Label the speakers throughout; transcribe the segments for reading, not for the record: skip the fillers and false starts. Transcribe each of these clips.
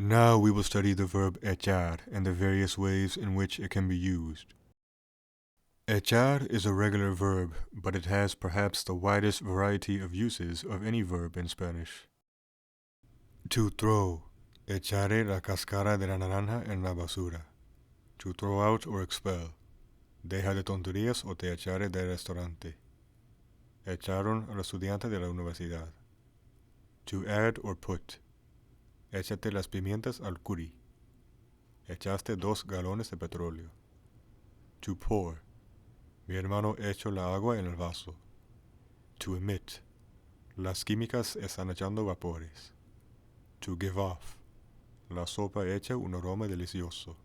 Speaker 1: Now we will study the verb echar and the various ways in which it can be used. Echar is a regular verb, but it has perhaps the widest variety of uses of any verb in Spanish. To throw. Echaré la cáscara de la naranja en la basura. To throw out or expel. Deja de tonterías o te echaré del restaurante. Echaron al estudiante de la universidad. To add or put. Échate las pimientas al curry. Echaste 2 galones de petróleo. To pour. Mi hermano echó la agua en el vaso. To emit. Las químicas están echando vapores. To give off. La sopa echa un aroma delicioso.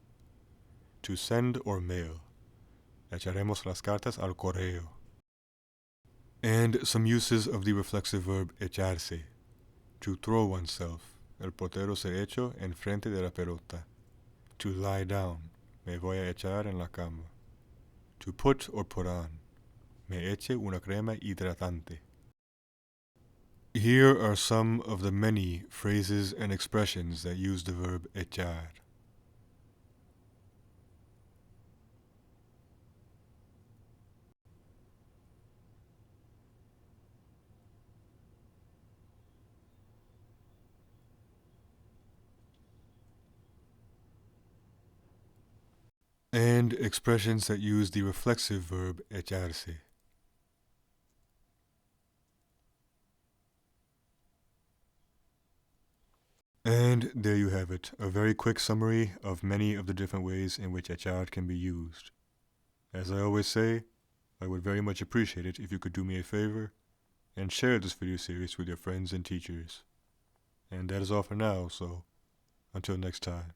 Speaker 1: To send or mail. Echaremos las cartas al correo. And some uses of the reflexive verb echarse. To throw oneself. El portero se echó en frente de la pelota. To lie down. Me voy a echar en la cama. To put or put on. Me eche una crema hidratante. Here are some of the many phrases and expressions that use the verb echar. And expressions that use the reflexive verb echarse. And there you have it, a very quick summary of many of the different ways in which echar can be used. As I always say, I would very much appreciate it if you could do me a favor and share this video series with your friends and teachers. And that is all for now, so until next time.